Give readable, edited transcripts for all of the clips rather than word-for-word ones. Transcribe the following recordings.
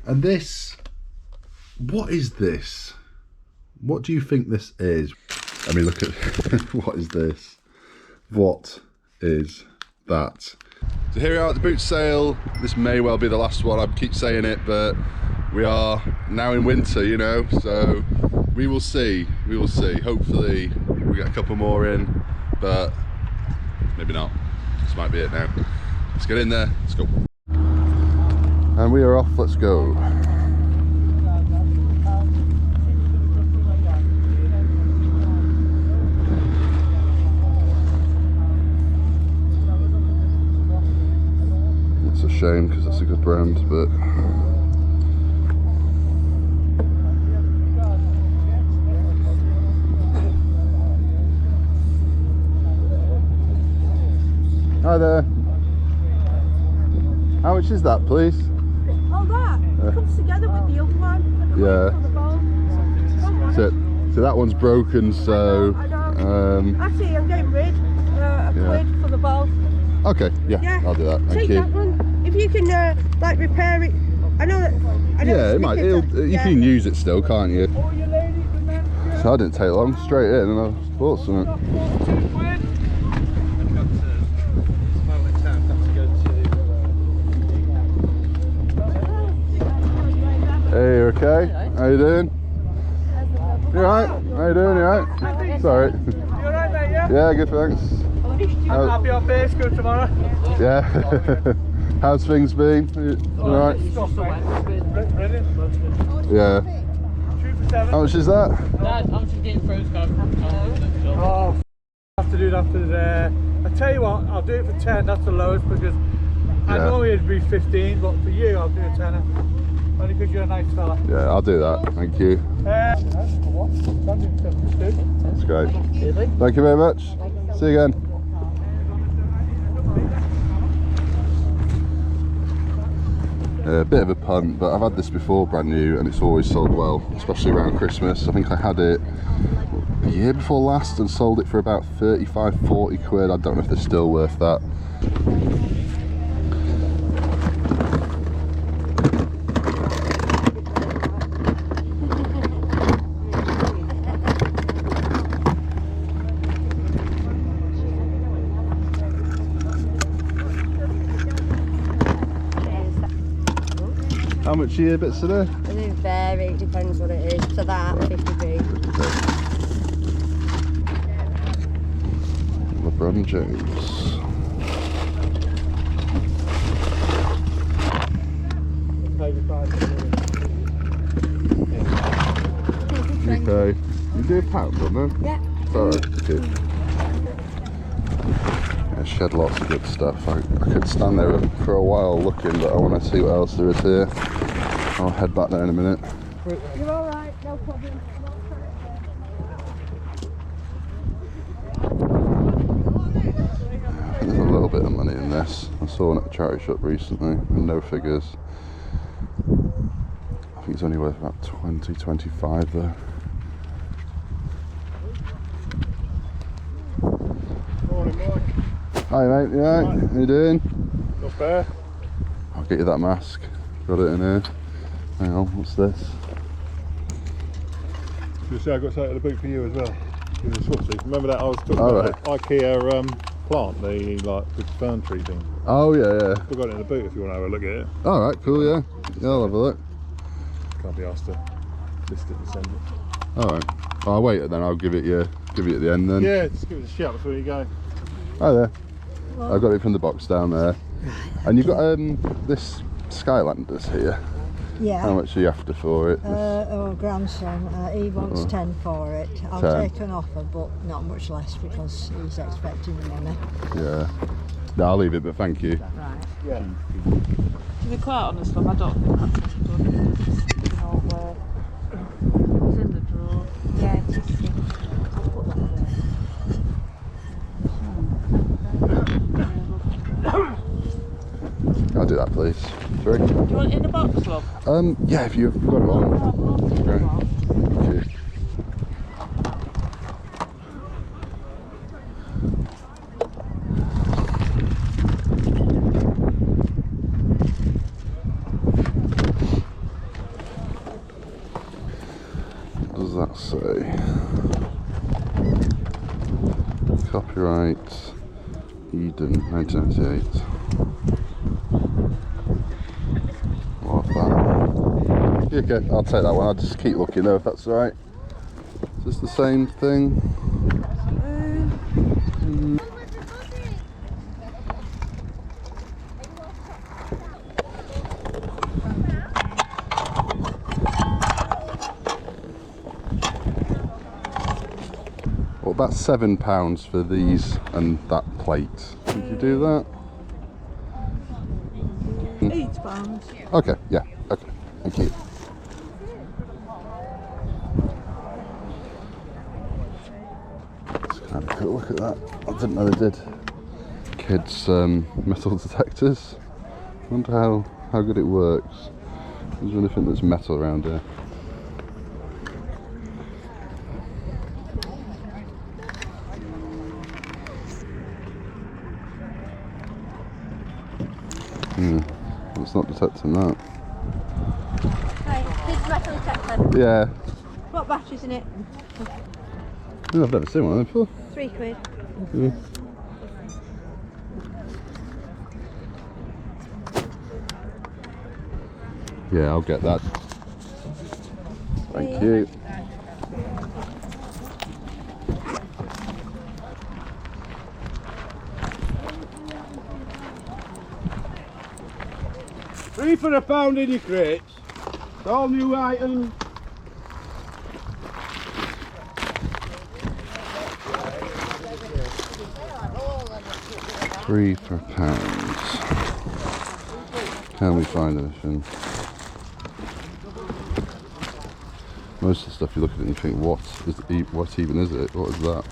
And this, what is this? What do you think this is? I mean, look at, what is this? What is that? So here we are at the boot sale. This may well be the last one, I keep saying it, but we are now in winter, you know, so we will see, Hopefully we get a couple more in, but maybe not. This might be it now. Let's get in there, let's go. And we are off, let's go. It's a shame because it's a good brand, but hi there. How much is that, please? Oh, that comes together with the other one. Yeah. So that one's broken, so I know. Actually, I'm getting rid a quid for the bowl. Okay, yeah, I'll do that. Thank you. That one. If you can like repair it. I know that. Yeah, it might. You can use it still, can't you? So I didn't take long, straight in, and I bought something. Hey, you okay? How you doing? You alright? How you doing? You alright? Sorry. You alright, mate? Yeah, good, thanks. I'm happy on base, good tomorrow. Yeah. How's things been? You alright? Yeah. How much is that? I'm just getting frozen. Oh, I have to do it after the. I tell you what, I'll do it for 10. That's the lowest because I normally it'd be 15, but for you, I'll do a 10. Only because you're a nice fella. Yeah, I'll do that. Thank you. That's great. Thank you very much. See you again. A bit of a punt, but I've had this before brand new and it's always sold well, especially around Christmas. I think I had it a year before last and sold it for about 35-40 quid. I don't know if they're still worth that. How much are your bits today? They vary, depends what it is. So that, 50p. LeBron James. Okay. You do a pound, don't you? Yeah. Alright, okay. Yeah, she had lots of good stuff. I could stand there for a while looking, but I want to see what else there is here. I'll head back there in a minute. You're alright, no problem. There's a little bit of money in this. I saw one at a charity shop recently with no figures. I think it's only worth about 20-25 though. Morning, Mike. Hi mate, you alright? How you doing? Not bad. I'll get you that mask. Got it in here. Hang on, what's this? You see, I got something to the boot for you as well. Remember that I was talking about that IKEA plant, the big fern tree thing. Oh yeah, yeah. We've got it in the boot if you want to have a look at it. Alright, cool, yeah. Yeah, I'll have a look. Can't be asked to list it and send it. Alright. I'll wait and then I'll give it you at the end then. Yeah, just give it a shout before you go. Hi there. I got it from the box down there. And you've got this Skylanders here. Yeah. How much are you after for it? Our grandson, he wants 10 for it. I'll take an offer, but not much less because he's expecting the money. Yeah. No, I'll leave it, but thank you. Right. Yeah. To be quite honest, love, I don't think that's what you've done. You know, where it was in the drawer. Yeah, it is. I'll put that there. I'll do that, please. Sorry. Do you want it in a box, love? Yeah, if you've got it on. Great. Thank you. that say? Copyright Eden 1998. What that? Yeah, okay, I'll take that one. I'll just keep looking though if that's alright. Is this the same thing? Well, that's £7 for these and that plate. Would you do that? £8. Okay, yeah, okay, thank you. Let's have a quick look at that. I didn't know they did. Kids metal detectors. I wonder how good it works. Is there anything that's metal around here? It's not detecting that. Right, kids metal detector. Yeah. What batteries in it? I've never seen one of them before. £3. Yeah. Yeah, I'll get that. Thank you. £3 for £1 in your crates. It's all new items. £3 for £1. Can we find anything? Most of the stuff you look at it and you think, what even is it? What is that?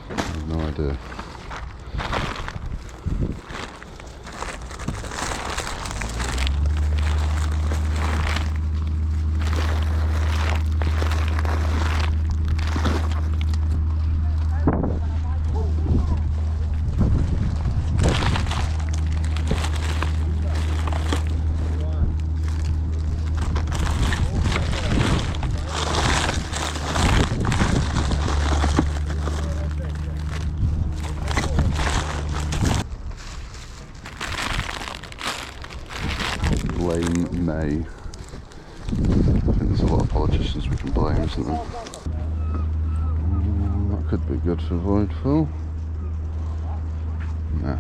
I have no idea. Blame May. I think there's a lot of politicians we can blame, isn't there? That could be good for void fill. Yeah.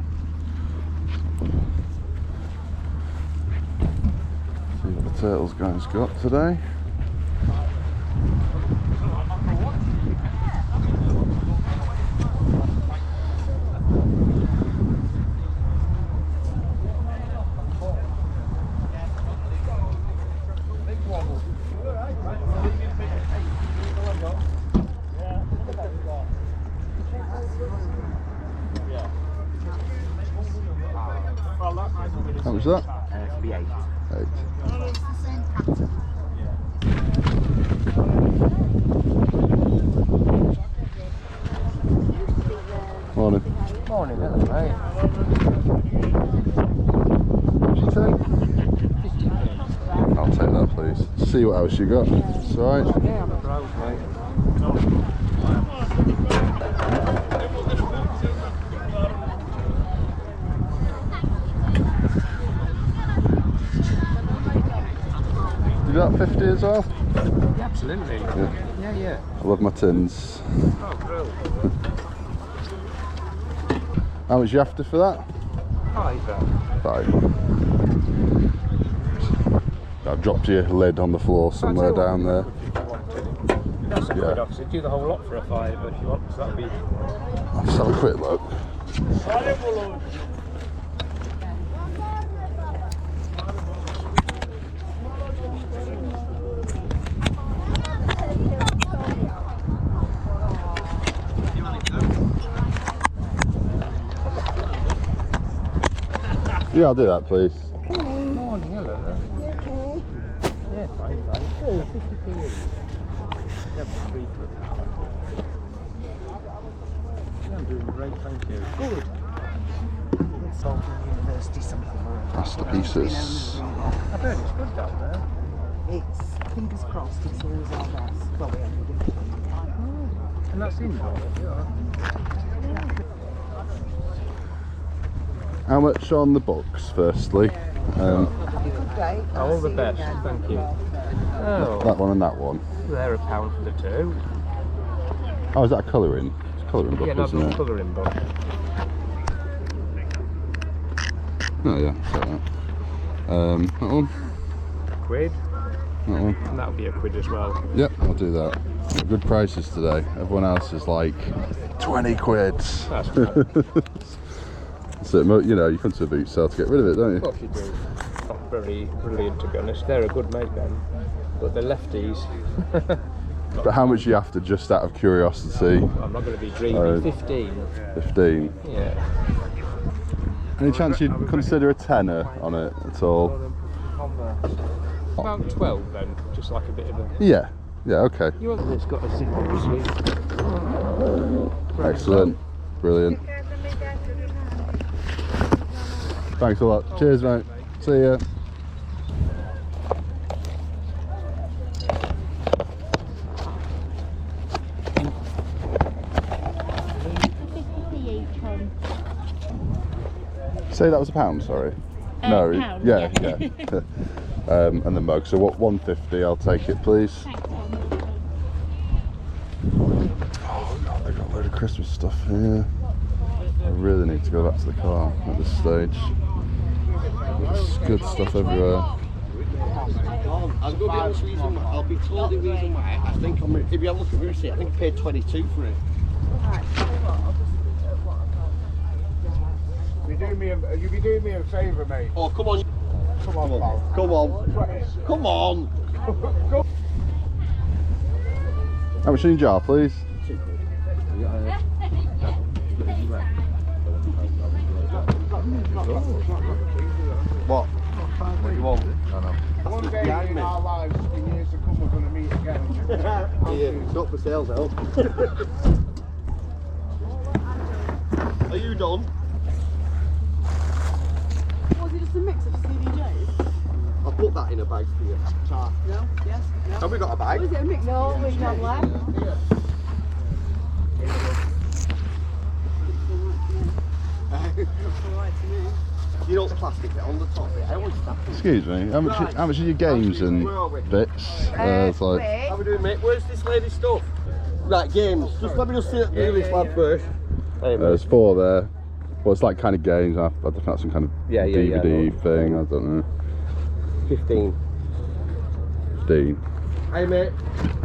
See what the Turtles guys got today. How much is that? It'll be 8. 8. Morning. Morning, hello, mate. What's your take? I'll take that, please. See what else you got. It's alright. Yeah, I'm a bro, mate. You got 50 as well? Yeah, absolutely. Yeah. I love my tins. Oh, bro. How much you after for that? 5. 5. I've dropped your lid on the floor somewhere down there. That's a Yeah. quid off, so do the whole lot for a 5 if you want, so that'll be... I'll just have a quick look. Yeah, I'll do that, please. Morning, hello there. Okay. Yeah, fine. 50p. Yeah, 3 for yeah, I'm doing great, thank you. Good. Salting University something. Masterpieces. I've heard it's good down there. It's fingers crossed, it's always our best. Well, we only do it. And that's indoor, yeah. How much on the books, firstly? Have a good day. All the best, thank you. Oh, That one and that one. they're £1 for the two. Oh, is that a colouring? It's a colouring book, Yeah, no, isn't it? colouring book. Oh yeah, so that. That one, £1. that one. And that'll be £1 as well. Yep, I'll do that. Good prices today. Everyone else is like 20 quid. That's good. So, you know, you come to a boot sale to get rid of it, don't Of you? course you do. Not very brilliant, to be honest. They're a good make then, but they're lefties. But how much are you after, just out of curiosity? I'm not going to be dreamy. 15. 15. Yeah. Any chance you'd consider a tenner on it at all? About 12 then, just like a bit of a... Yeah, yeah, okay. It's got a zipper sleeve. Excellent, brilliant. Thanks a lot. Cheers, mate. See ya. Say that was £1, sorry. No, pound, yeah. yeah. And the mug. So what? 150. I'll take it, please. Oh god, they got a load of Christmas stuff here. I really need to go back to the car at this stage. There's good stuff everywhere. I'll go be honest reason. I'll be told the reason why. I think if you have a look at the receipt, I think I paid 22 for it. You be doing me a favour, mate. Oh, come on. Come on, pal. Come on. Come on. How much in your jar, please? What? What do you want? One day in our lives, in years to come, we're going to meet again. Yeah, it's not for sales, help. Are you done? Was it just a mix of CDJs? I'll put that in a bag for you. No? Yes? No? Have we got a bag? Was it a mix? No, we have left. You know the plastic bit on the top bit. I always start. Excuse me. How much are your games and bits? It's like. How we doing, mate? Where's this lady's stuff? Right, games. Just let me just see it do this lad first. Hey, There's 4 there. Well, it's like kind of games. I think that's some kind of DVD thing. I don't know. 15. 15. Hey, mate.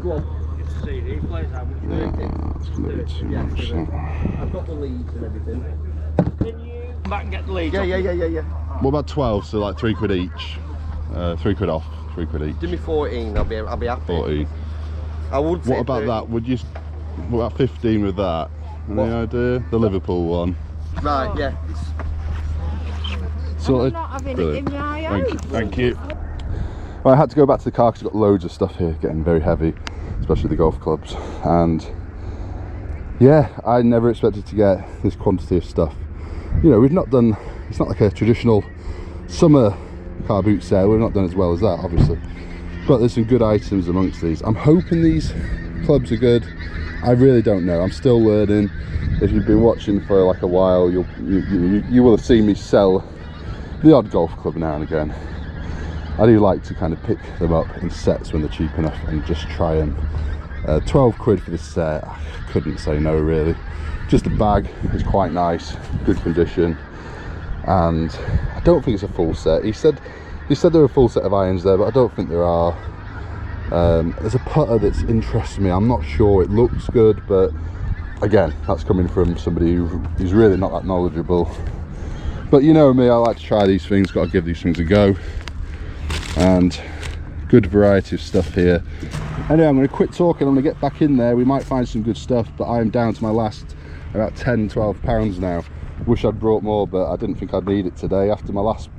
Go on. It's a CD. Plays how much? That's gonna be too much. I've got the leads and everything. Can you come back and get the lead? Yeah. What about 12? So like 3 quid each. 3 quid off. 3 quid each. Give me 14. I'll be happy. 14. I would say. What about 30. that? What about 15 with that? Any idea? The Liverpool one. Right. Yeah. Sorted. Not having it Brilliant. in my house. Thank you. Well, I had to go back to the car because I've got loads of stuff here, getting very heavy, especially the golf clubs. And yeah, I never expected to get this quantity of stuff. You know, we've not done, it's not like a traditional summer car boot sale. We've not done as well as that, obviously. But there's some good items amongst these. I'm hoping these clubs are good. I really don't know. I'm still learning. If you've been watching for like a while, you will have seen me sell the odd golf club now and again. I do like to kind of pick them up in sets when they're cheap enough and just try them. 12 quid for this set, I couldn't say no really. Just a bag, it's quite nice, good condition, and I don't think it's a full set. He said there were a full set of irons there, but I don't think there are. There's a putter that's interesting me. I'm not sure, it looks good, but again, that's coming from somebody who's really not that knowledgeable. But you know me, I like to try these things, got to give these things a go. And good variety of stuff here. Anyway, I'm going to quit talking, I'm going to get back in there. We might find some good stuff, but I'm down to my last about £10-12 now. Wish I'd brought more, but I didn't think I'd need it today. After my last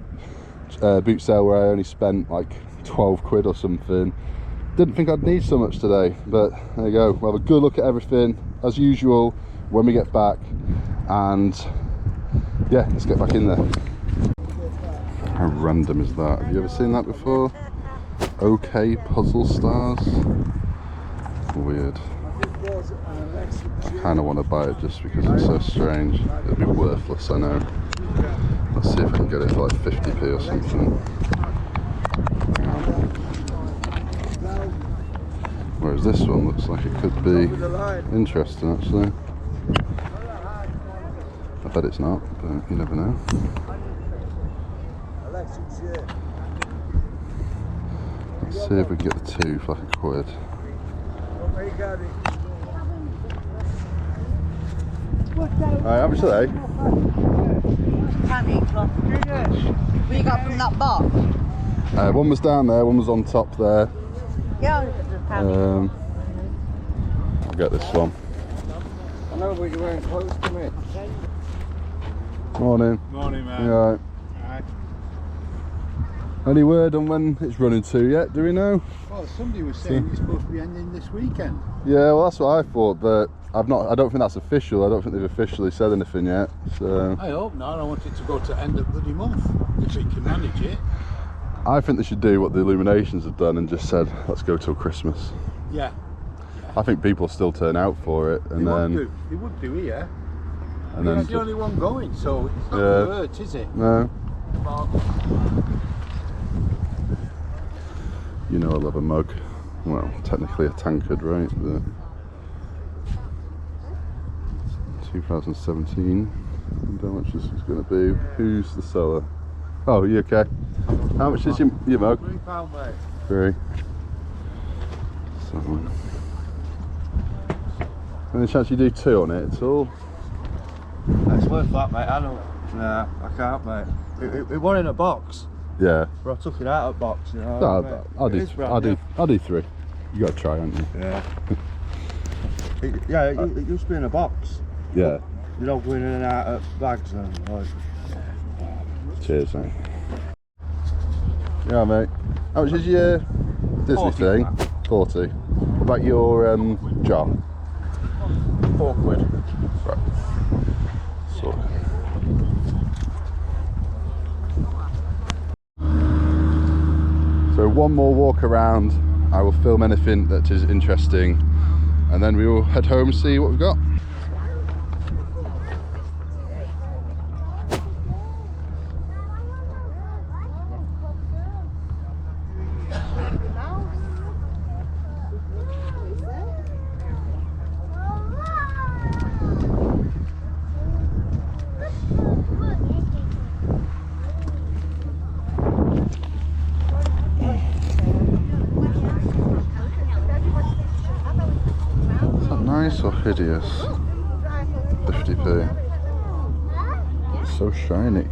boot sale where I only spent like 12 quid or something, didn't think I'd need so much today. But there you go, we'll have a good look at everything as usual when we get back, and yeah, let's get back in there. How random is that? Have you ever seen that before? OK puzzle stars. Weird. I kind of want to buy it just because it's so strange. It'll be worthless, I know. Let's see if I can get it for like 50p or something. Whereas this one looks like it could be interesting, actually. I bet it's not, but you never know. Let's see if we can get the two for like £1. Alright, how much are they? What you got from that box? One was down there, one was on top there. Yeah, I'll get this one. I know, but you weren't close to me. Morning. Morning, man. You alright? Any word on when it's running to yet? Do we know? Well, somebody was saying it's supposed to be ending this weekend. Yeah, well that's what I thought, but I don't think that's official. I don't think they've officially said anything yet. So I hope not. I want it to go to end of bloody month if it can manage it. I think they should do what the Illuminations have done and just said, let's go till Christmas. Yeah. I think people still turn out for it, and then They would do here. and You're then the only one going, so it's not Yeah. going to hurt, is it? no. You know I love a mug. Well, technically a tankard, right? But 2017. And how much is this going to be? Who's the seller? Oh, you okay? How much is your mug? £3, mate. 3. So, any chance you do 2 on it at all? It's worth that, mate. I don't. Nah, I can't, mate. It wasn't in a box. Yeah. But I took it out of the box, you know. No, I'll do 3. You got to try, haven't you? Yeah. It used to be in a box. Yeah. You don't go in and out of bags and like. Cheers, mate. Yeah, mate. How much is your Disney 40, thing? man. 40. What about your jar? £4. Right. So. So one more walk around. I will film anything that is interesting, and then we will head home and see what we've got. Nice or hideous? 50p. It's so shiny.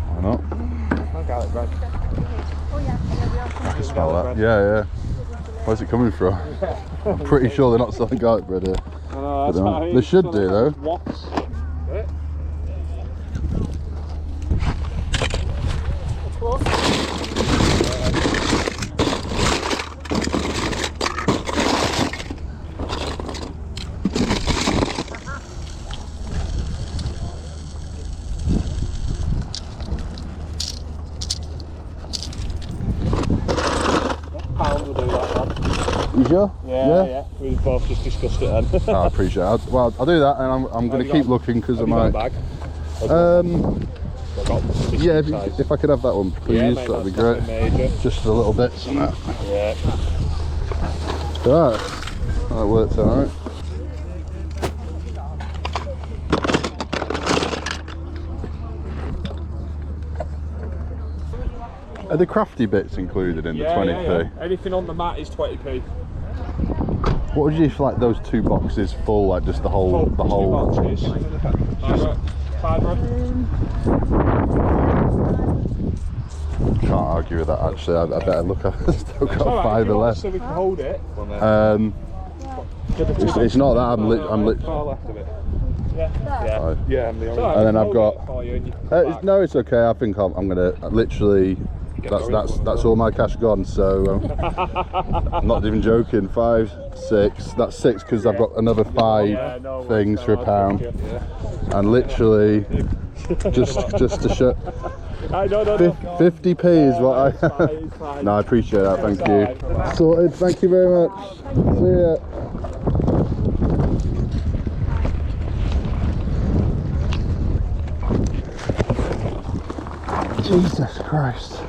Why not? Garlic bread. I can smell that. Yeah. Where's it coming from? I'm pretty sure they're not selling garlic bread here. I know, They should do though. Wops. Pound will do that one. You sure? Yeah. We both just discussed it then. Oh, I appreciate it. Well, I'll do that, and I'm going to keep looking because I might. Bag? Yeah, if I could have that one, please, Yeah, mate, that'd be that's great. nothing major. Just a little bit. Yeah. Yeah. Right. That works alright. Are the crafty bits included in the 20p? Yeah. Anything on the mat is 20p. What would you for like those 2 boxes full, like just the whole, Two boxes. £5. Can't argue with that actually. I better look. I've still got Alright, £5 left. So we can hold it. It's not that. I'm Far left of it. Yeah. Yeah, I'm the only. Sorry, And then I've I'll got- get it for you and you can buy. no, it's okay. I think I'm gonna literally. That's all my cash gone. So I'm not even joking. 5, 6. That's 6 because I've got another 5 things for £1, and literally just to shut. No. 50p is what I. It's fine. No, I appreciate that. Thank you. Sorted. Thank you very much. See ya. Jesus Christ.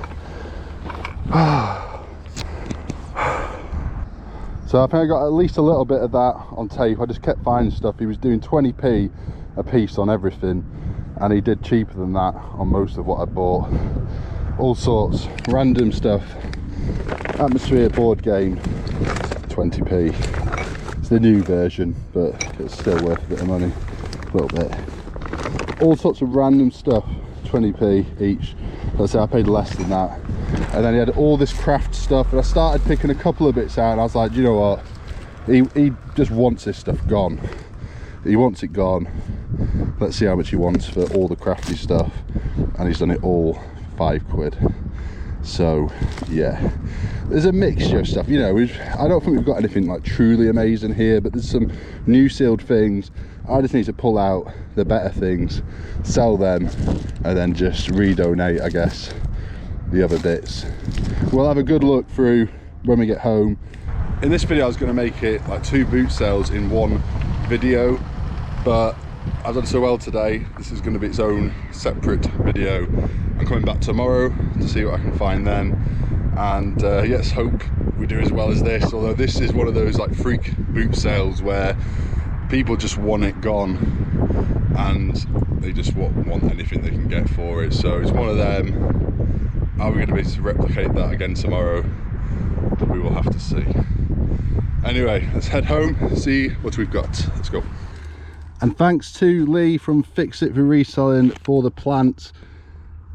So I think I got at least a little bit of that on tape. I just kept finding stuff. He was doing 20p a piece on everything, and he did cheaper than that on most of what I bought. All sorts, random stuff. Atmosphere board game, 20p. It's the new version, but it's still worth a bit of money, a little bit. All sorts of random stuff, 20p each. Let's say I paid less than that. And then he had all this craft stuff, and I started picking a couple of bits out, and I was like, you know what, he just wants this stuff gone. He wants it gone. Let's see how much he wants for all the crafty stuff, and he's done it all for £5. So yeah, there's a mixture of stuff, you know. I don't think we've got anything like truly amazing here, but there's some new sealed things. I just need to pull out the better things, sell them, and then just redonate, I guess, the other bits. We'll have a good look through when we get home. In this video I was going to make it like 2 boot sales in one video, but I've done so well today, this is going to be its own separate video. I'm coming back tomorrow to see what I can find then, and yes, hope we do as well as this. Although this is one of those like freak boot sales where people just want it gone, and they just want anything they can get for it. So it's one of them. Are we going to be able to replicate that again tomorrow? We will have to see. Anyway, let's head home, see what we've got. Let's go. And thanks to Lee from Fix It for Reselling for the plant.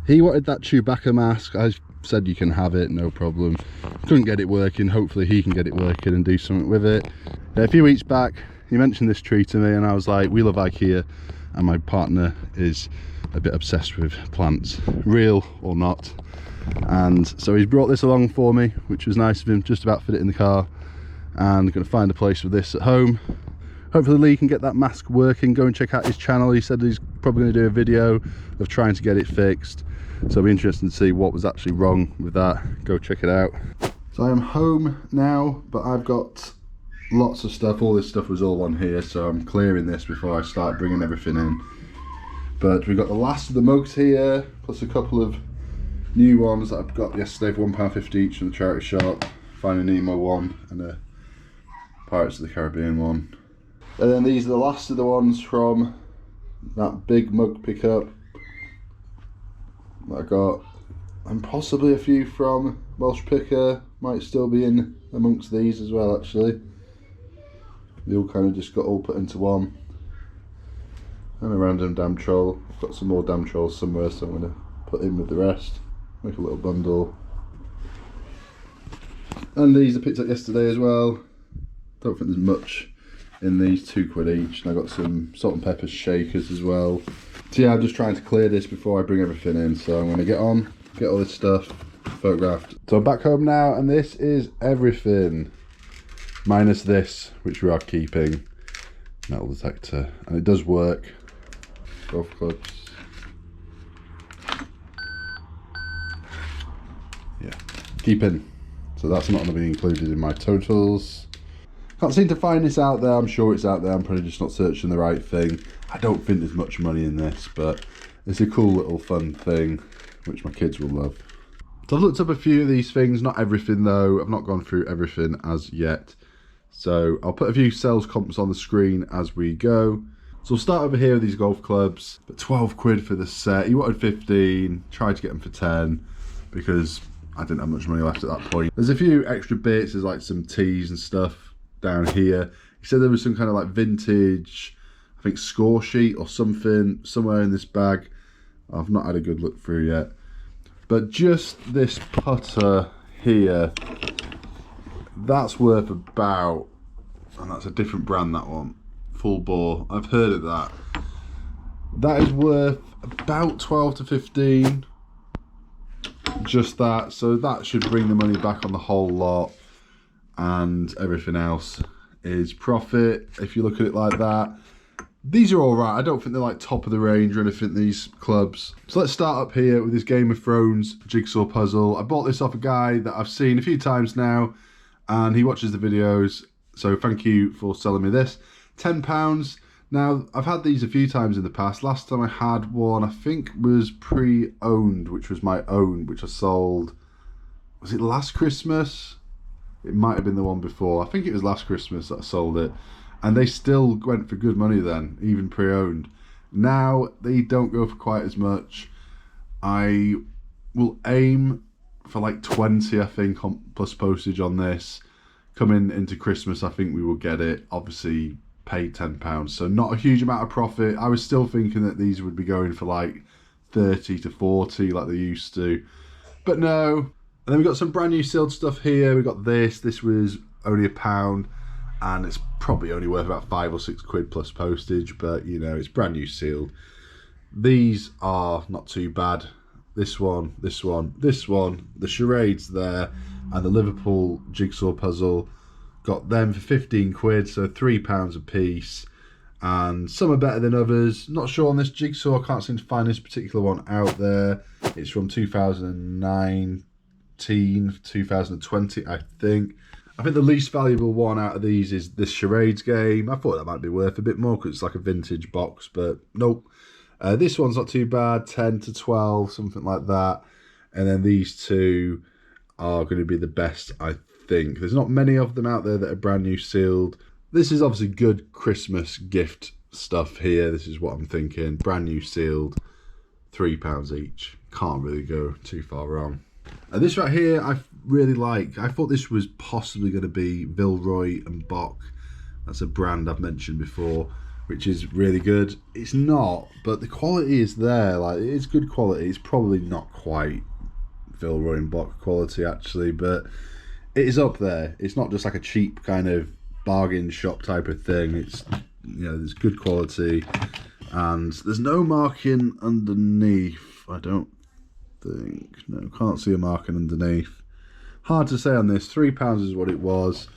He wanted that Chewbacca mask. I said you can have it, no problem. Couldn't get it working. Hopefully he can get it working and do something with it. A few weeks back he mentioned this tree to me, and I was like, we love IKEA, and my partner is a bit obsessed with plants, real or not. And so he's brought this along for me, which was nice of him. Just about fit it in the car, and going to find a place for this at home. Hopefully Lee can get that mask working. Go and check out his channel. He said he's probably going to do a video of trying to get it fixed, so it'll be interesting to see what was actually wrong with that. Go check it out. So I am home now, but I've got lots of stuff. All this stuff was all on here, so I'm clearing this before I start bringing everything in. But we've got the last of the mugs here, plus a couple of new ones that I've got yesterday for £1.50 each from the charity shop. Finding Nemo one and a Pirates of the Caribbean one. And then these are the last of the ones from that big mug pickup that I got, and possibly a few from Welsh Picker might still be in amongst these as well actually. They all kind of just got all put into one. And a random damn troll. I've got some more damn trolls somewhere, so I'm going to put in with the rest. Make a little bundle. And these I picked up yesterday as well. Don't think there's much in these, £2 each. And I got some salt and pepper shakers as well. So yeah, I'm just trying to clear this before I bring everything in. So I'm going to get on, get all this stuff photographed. So I'm back home now, and this is everything. Minus this, which we are keeping. Metal detector. And it does work. Golf clubs. Yeah, keeping. So that's not going to be included in my totals. Can't seem to find this out there. I'm sure it's out there. I'm probably just not searching the right thing. I don't think there's much money in this, but it's a cool little fun thing, which my kids will love. So I've looked up a few of these things, not everything though. I've not gone through everything as yet. So I'll put a few sales comps on the screen as we go. So we'll start over here with these golf clubs. But £12 for the set. He wanted 15, tried to get them for 10 because I didn't have much money left at that point. There's a few extra bits, there's like some tees and stuff down here. He said there was some kind of like vintage, I think score sheet or something somewhere in this bag. I've not had a good look through yet. But just this putter here, that's worth about And that's a different brand, that one. Full bore. I've heard of that. That is worth about 12 to 15. Just that. So that should bring the money back on the whole lot. And everything else is profit, if you look at it like that. These are alright. I don't think they're like top of the range or anything, these clubs. So let's start up here with this Game of Thrones jigsaw puzzle. I bought this off a guy that I've seen a few times now, and he watches the videos. So thank you for selling me this. £10. Now, I've had these a few times in the past. Last time I had one, I think, was pre-owned, which was my own, which I sold. Was it last Christmas? It might have been the one before. I think it was last Christmas that I sold it. And they still went for good money then, even pre-owned. Now, they don't go for quite as much. I will aim for like 20, I think, plus postage on this. Coming into Christmas, I think we will get it. Obviously, pay £10. So not a huge amount of profit. I was still thinking that these would be going for like 30 to 40 like they used to. But no. And then we've got some brand new sealed stuff here. We've got this. This was only £1. And it's probably only worth about 5 or 6 quid plus postage, but you know, it's brand new sealed. These are not too bad. This one, this one, this one, the charades there, and the Liverpool jigsaw puzzle. Got them for 15 quid, so £3 a piece. And some are better than others. Not sure on this jigsaw, I can't seem to find this particular one out there. It's from 2019, 2020, I think. I think the least valuable one out of these is this charades game. I thought that might be worth a bit more because it's like a vintage box, but nope. This one's not too bad, 10 to 12, something like that. And then these two are going to be the best, I think. There's not many of them out there that are brand new sealed. This is obviously good Christmas gift stuff here. This is what I'm thinking. Brand new sealed, £3 each. Can't really go too far wrong. This right here, I really like. I thought this was possibly going to be Vilroy and Bock. That's a brand I've mentioned before, which is really good. It's not, but the quality is there. Like, it is good quality. It's probably not quite Vilroy and Bock quality actually, but it is up there. It's not just like a cheap kind of bargain shop type of thing. It's, you know, there's good quality, and there's no marking underneath. I don't think. No, can't see a marking underneath. Hard to say on this. £3 is what it was.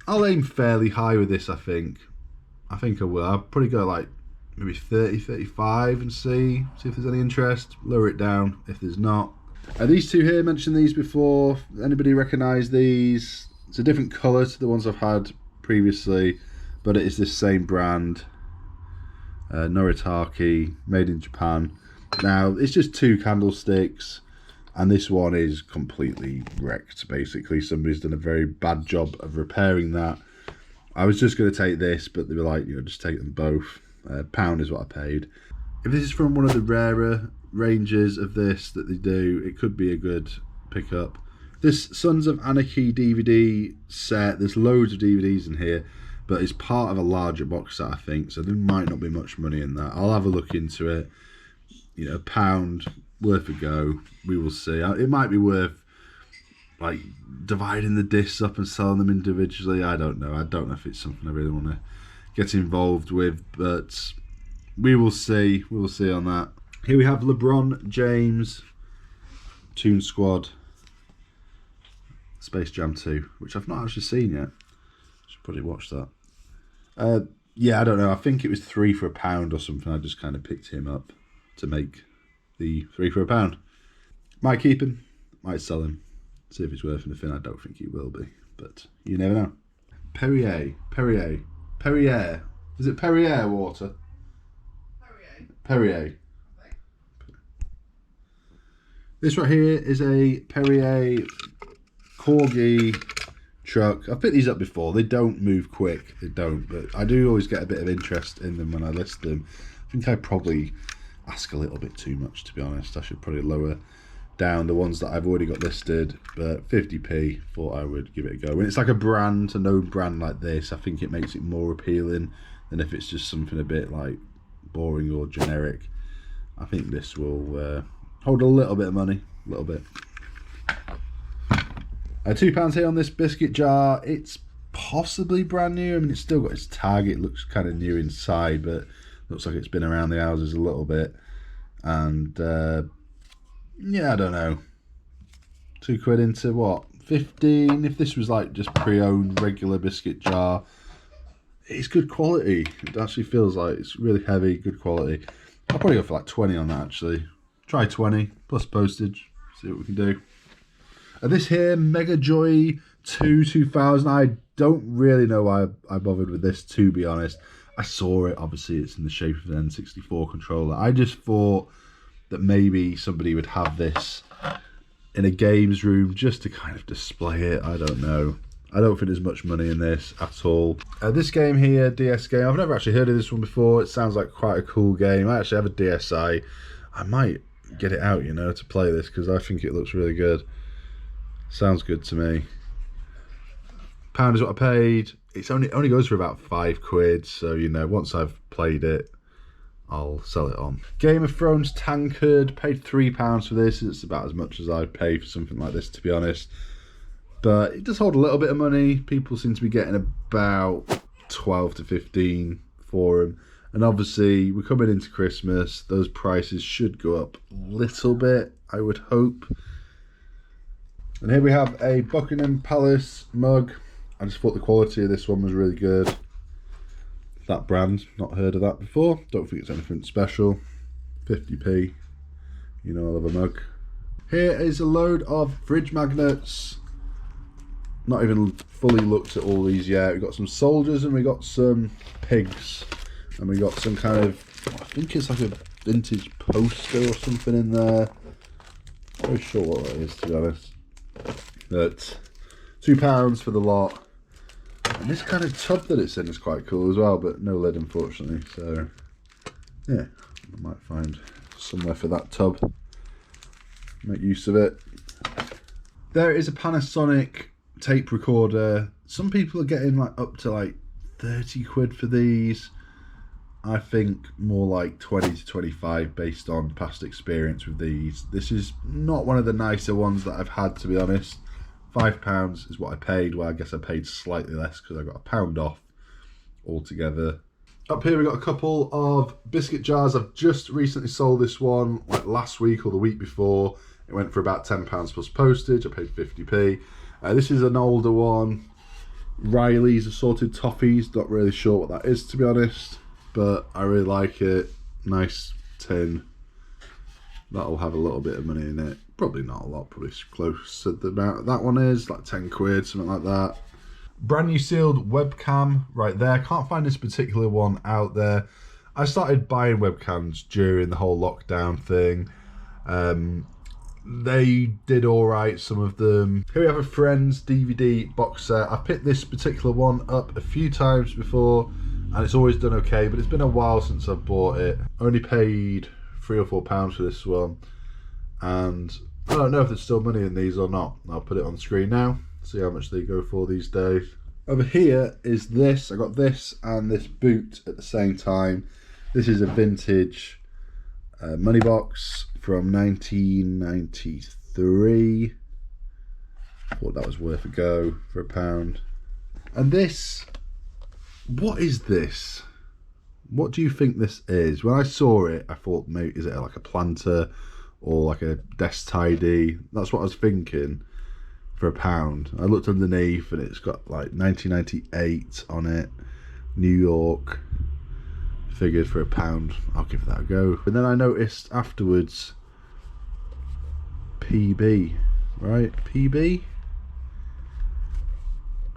I'll aim fairly high with this, I think. I think I will. I'll probably go like maybe 30, 35 and see if there's any interest. Lower it down if there's not. These two here, mentioned these before. Anybody recognise these? It's a different colour to the ones I've had previously, but it is this same brand. Noritake, made in Japan. Now, it's just 2 candlesticks, and this one is completely wrecked, basically. Somebody's done a very bad job of repairing that. I was just going to take this, but they were like, you know, just take them both. £1 is what I paid. If this is from one of the rarer ranges of this that they do, it could be a good pickup. This Sons of Anarchy DVD set, there's loads of DVDs in here, but it's part of a larger box set, I think, so there might not be much money in that. I'll have a look into it. You know, £1 worth a go. We will see. It might be worth like dividing the discs up and selling them individually. I don't know. I don't know if it's something I really want to get involved with, but we will see. We will see on that. Here we have LeBron James, Toon Squad, Space Jam 2, which I've not actually seen yet. Should probably watch that. Yeah, I don't know. I think it was 3 for £1 or something. I just kind of picked him up to make the 3 for £1. Might keep him, might sell him, see if it's worth anything. I don't think he will be, but you never know. Perrier. Is it Perrier water? Perrier. This right here is a Perrier Corgi truck. I've picked these up before. They don't move quick, they don't, but I do always get a bit of interest in them when I list them. I think I probably ask a little bit too much, to be honest. I should probably lower down the ones that I've already got listed, but 50p, thought I would give it a go. When it's like a brand, a known brand like this, I think it makes it more appealing than if it's just something a bit like boring or generic. I think this will hold a little bit of money, a little bit. £2 here on this biscuit jar. It's possibly brand new. I mean, it's still got its tag. It looks kind of new inside, but looks like it's been around the houses a little bit. And yeah, I don't know. £2 into what? 15. If this was like just pre-owned regular biscuit jar, it's good quality. It actually feels like it's really heavy, good quality. I'll probably go for like 20 on that actually. Try 20 plus postage. See what we can do. And this here, Mega Joy 2 2000. I don't really know why I bothered with this, to be honest. I saw it, obviously it's in the shape of an N64 controller. I just thought that maybe somebody would have this in a games room just to kind of display it. I don't know. I don't think there's much money in this at all. This game here, DS game, I've never actually heard of this one before. It sounds like quite a cool game. I actually have a DSi. I might get it out, you know, to play this because I think it looks really good. Sounds good to me. £1 is what I paid. It's only goes for about £5, so you know, once I've played it, I'll sell it on. Game of Thrones Tankard, paid £3 for this. It's about as much as I'd pay for something like this, to be honest. But it does hold a little bit of money. People seem to be getting about 12 to 15 for them. And obviously, we're coming into Christmas. Those prices should go up a little bit, I would hope. And here we have a Buckingham Palace mug. I just thought the quality of this one was really good. That brand, not heard of that before. Don't think it's anything special. 50p. You know I love a mug. Here is a load of fridge magnets. Not even fully looked at all these yet. We've got some soldiers and we got some pigs. And we got some kind of, I think it's like a vintage poster or something in there. Not very sure what that is, to be honest. But £2 for the lot. And this kind of tub that it's in is quite cool as well, but no lid unfortunately. So yeah, I might find somewhere for that tub. Make use of it. There is a Panasonic tape recorder. Some people are getting like up to like £30 for these. I think more like 20 to 25 based on past experience with these. This is not one of the nicer ones that I've had, to be honest. £5 is what I paid. Well, I guess I paid slightly less because I got £1 off altogether. Up here we got a couple of biscuit jars. I've just recently sold this one like last week or the week before. It went for about £10 plus postage. I paid 50p. This is an older one. Riley's Assorted Toffees. Not really sure what that is, to be honest, but I really like it. Nice tin. That'll have a little bit of money in it. Probably not a lot, probably close to the amount that one is, like £10, something like that. Brand new sealed webcam right there. Can't find this particular one out there. I started buying webcams during the whole lockdown thing. They did all right, some of them. Here we have a Friends DVD box set. I picked this particular one up a few times before and it's always done okay, but it's been a while since I've bought it. I only paid £3 or £4 for this one, and I don't know if there's still money in these or not. I'll put it on the screen now, see how much they go for these days. Over here is this. I got this and this boot at the same time. This is a vintage money box from 1993. Thought that was worth a go for £1. And this, what is this? What do you think this is? When I saw it, I thought, maybe, is it like a planter or like a desk tidy? That's what I was thinking for £1. I looked underneath and it's got like 1998 on it, New York. Figured for £1, I'll give that a go. And then I noticed afterwards, PB, right? PB?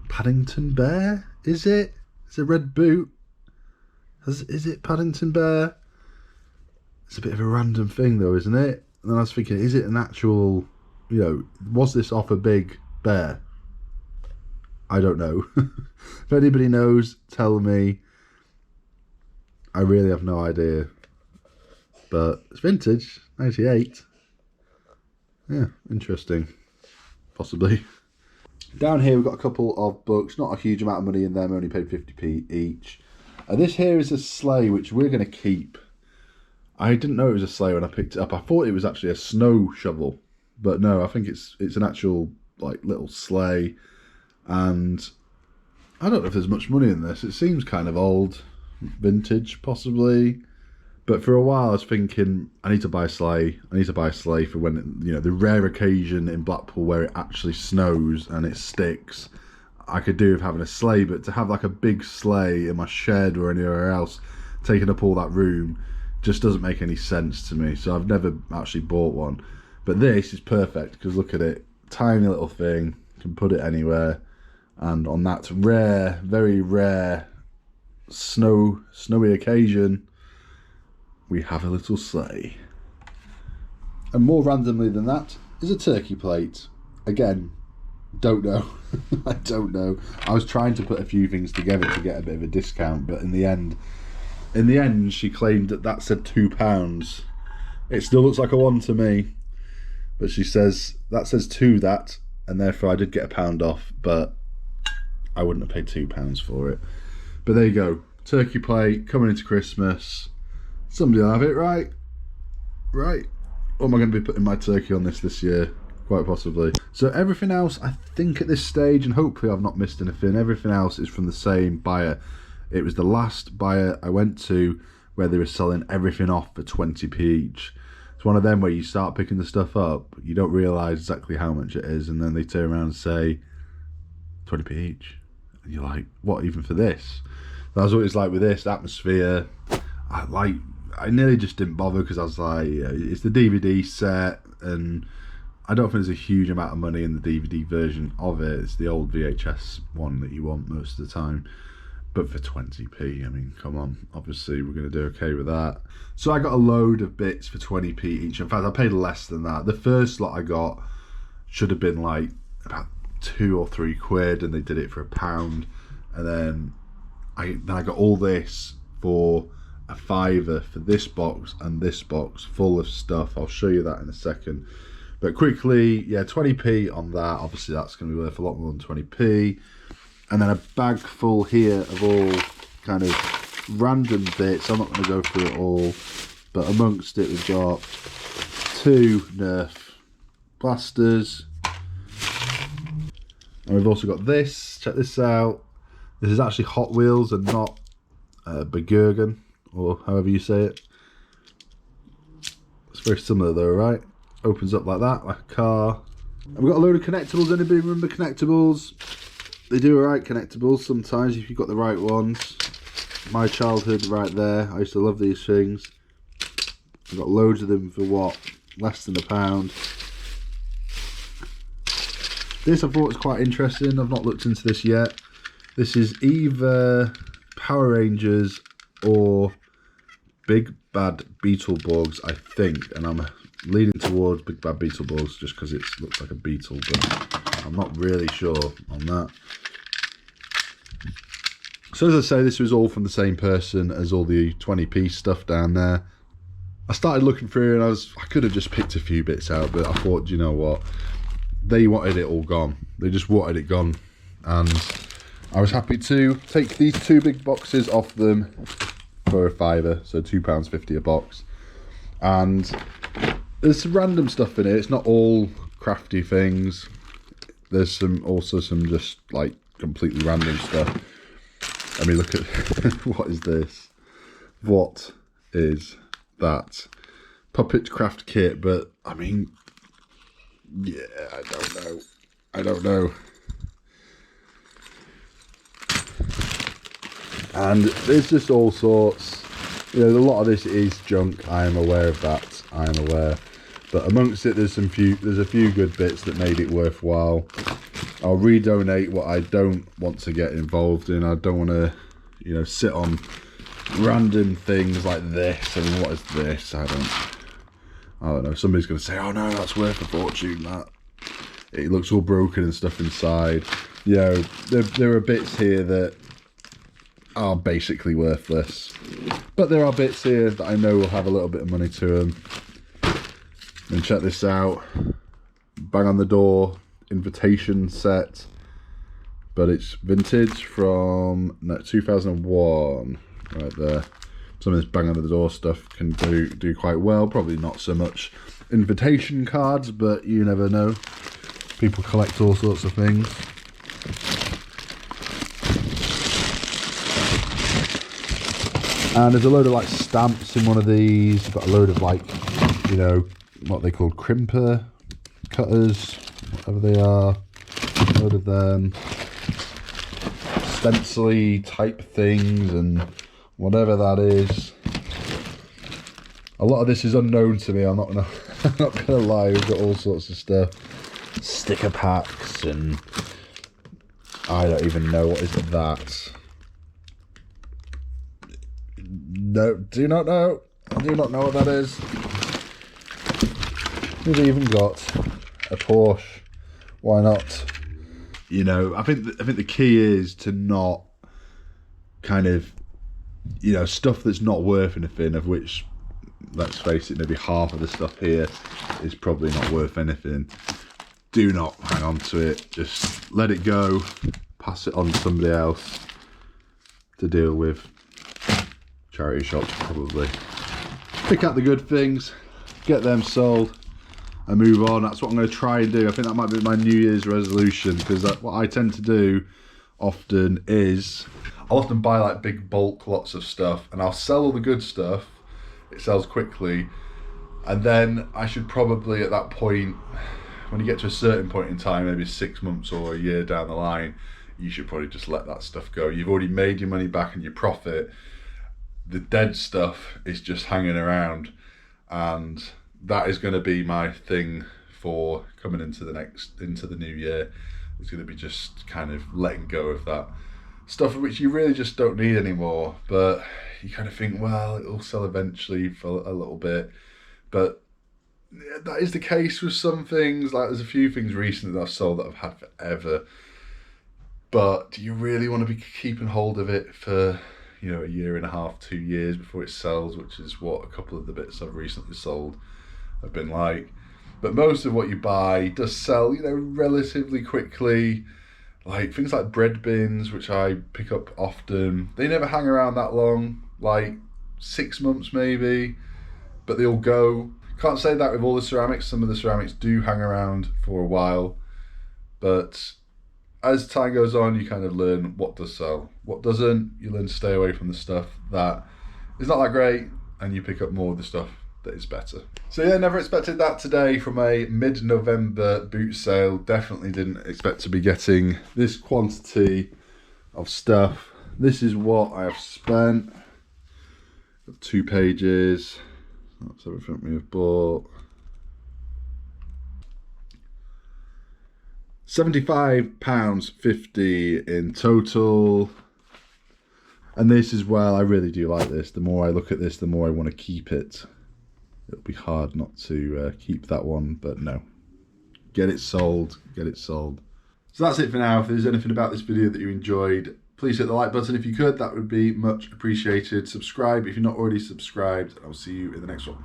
Paddington Bear? Is it? It's a red boot. Is it Paddington Bear? It's a bit of a random thing though, isn't it? And then I was thinking, is it an actual, you know, was this off a big bear? I don't know. If anybody knows, tell me. I really have no idea. But it's vintage, 98. Yeah, interesting. Possibly. Down here we've got a couple of books, not a huge amount of money in them, only paid 50p each. This here is a sleigh which we're going to keep. I didn't know it was a sleigh when I picked it up. I thought it was actually a snow shovel, but no, I think it's an actual like little sleigh. And I don't know if there's much money in this. It seems kind of old, vintage possibly. But for a while I was thinking, I need to buy a sleigh. I need to buy a sleigh for when, you know, the rare occasion in Blackpool where it actually snows and it sticks. I could do with having a sleigh, but to have like a big sleigh in my shed or anywhere else, taking up all that room, just doesn't make any sense to me. So I've never actually bought one. But this is perfect because look at it, tiny little thing, can put it anywhere. And on that rare, very rare snowy occasion, we have a little sleigh. And more randomly than that is a turkey plate. Again, don't know. I don't know. I was trying to put a few things together to get a bit of a discount, but in the end she claimed that said £2. It still looks like a 1 to me, but she says that says 2 that, and therefore I did get £1 off, but I wouldn't have paid £2 for it. But there you go, turkey plate coming into Christmas. Somebody will have it, right? Right. Or am I going to be putting my turkey on this year? Quite possibly. So everything else, I think at this stage, and hopefully I've not missed anything, everything else is from the same buyer. It was the last buyer I went to where they were selling everything off for 20p each. It's one of them where you start picking the stuff up, you don't realise exactly how much it is, and then they turn around and say 20p each. And you're like, what, even for this? That's what it's like with this atmosphere. I nearly just didn't bother because I was like, it's the DVD set, and I don't think there's a huge amount of money in the DVD version of it. It's the old VHS one that you want most of the time. But for 20p, I mean, come on, obviously we're going to do okay with that. So I got a load of bits for 20p each. In fact, I paid less than that. The first lot I got should have been like about 2 or 3 quid, and they did it for £1. And then I got all this for a £5 for this box and this box full of stuff. I'll show you that in a second. But quickly, yeah, 20p on that. Obviously that's going to be worth a lot more than 20p. And then a bag full here of all kind of random bits. I'm not going to go through it all, but amongst it we've got 2 Nerf blasters. And we've also got this. Check this out. This is actually Hot Wheels and not Begurgen, or however you say it. It's very similar though, right? Opens up like that, like a car. And we've got a load of connectables. Anybody remember connectables? They do alright, connectables, sometimes if you've got the right ones. My childhood right there. I used to love these things. I've got loads of them for what? Less than £1. This I thought was quite interesting. I've not looked into this yet. This is either Power Rangers or Big Bad Beetleborgs, I think. And I'm leaning towards Big Bad Beetleborgs just because it looks like a beetle, but I'm not really sure on that. So as I say, this was all from the same person as all the 20p stuff down there. I started looking through and I could have just picked a few bits out, but I thought, do you know what? They wanted it all gone. They just wanted it gone. And I was happy to take these 2 big boxes off them for a £5, so £2.50 a box. And there's some random stuff in it. It's not all crafty things. There's also some just like completely random stuff. I mean, look at what is this? What is that? Puppet craft kit, but I mean, yeah, I don't know. And there's just all sorts. You know, a lot of this is junk. I am aware of that. I am aware. But amongst it, there's a few good bits that made it worthwhile. I'll redonate what I don't want to get involved in. I don't want to, you know, sit on random things like this. I mean, what is this? I don't know. Somebody's going to say, oh no, that's worth a fortune, that. It looks all broken and stuff inside. You know, there are bits here that are basically worthless. But there are bits here that I know will have a little bit of money to them. And check this out. Bang on the door invitation set. But it's vintage from 2001. Right there. Some of this bang on the door stuff can do quite well. Probably not so much invitation cards, but you never know. People collect all sorts of things. And there's a load of like stamps in one of these. You've got a load of like, you know, what they call crimper cutters, whatever they are. A load of them. Stencil-y type things and whatever that is. A lot of this is unknown to me, I'm not gonna lie. We've got all sorts of stuff. Sticker packs and I don't even know what is that. No, do not know. I do not know what that is. We've even got a Porsche. Why not? You know, I think the key is to not kind of, you know, stuff that's not worth anything, of which, let's face it, maybe half of the stuff here is probably not worth anything. Do not hang on to it. Just let it go. Pass it on to somebody else to deal with. Charity shops probably. Pick out the good things, get them sold, and move on. That's what I'm going to try and do. I think that might be my New Year's resolution, because what I tend to do often is I'll often buy like big bulk lots of stuff, and I'll sell all the good stuff. It sells quickly, and then I should probably at that point, when you get to a certain point in time, maybe 6 months or a year down the line, you should probably just let that stuff go. You've already made your money back and your profit. The dead stuff is just hanging around, and that is going to be my thing for coming into the new year. It's going to be just kind of letting go of that stuff which you really just don't need anymore, but you kind of think, well, it'll sell eventually for a little bit. But that is the case with some things. Like there's a few things recently that I've sold that I've had forever, but do you really want to be keeping hold of it for, you know, a year and a half, 2 years before it sells, which is what a couple of the bits I've recently sold have been like. But most of what you buy does sell, you know, relatively quickly. Like things like bread bins, which I pick up often, they never hang around that long, like 6 months maybe, but they all go. Can't say that with all the ceramics. Some of the ceramics do hang around for a while, but as time goes on, you kind of learn what does sell, what doesn't. You learn to stay away from the stuff that is not that great, and you pick up more of the stuff that is better. So yeah, never expected that today from a mid-November boot sale. Definitely didn't expect to be getting this quantity of stuff. This is what I have spent. Got 2 pages. That's everything we have bought. £75.50 in total. And this as well, I really do like this. The more I look at this, the more I want to keep it. It'll be hard not to keep that one, but no. Get it sold, get it sold. So that's it for now. If there's anything about this video that you enjoyed, please hit the like button if you could. That would be much appreciated. Subscribe if you're not already subscribed. I'll see you in the next one.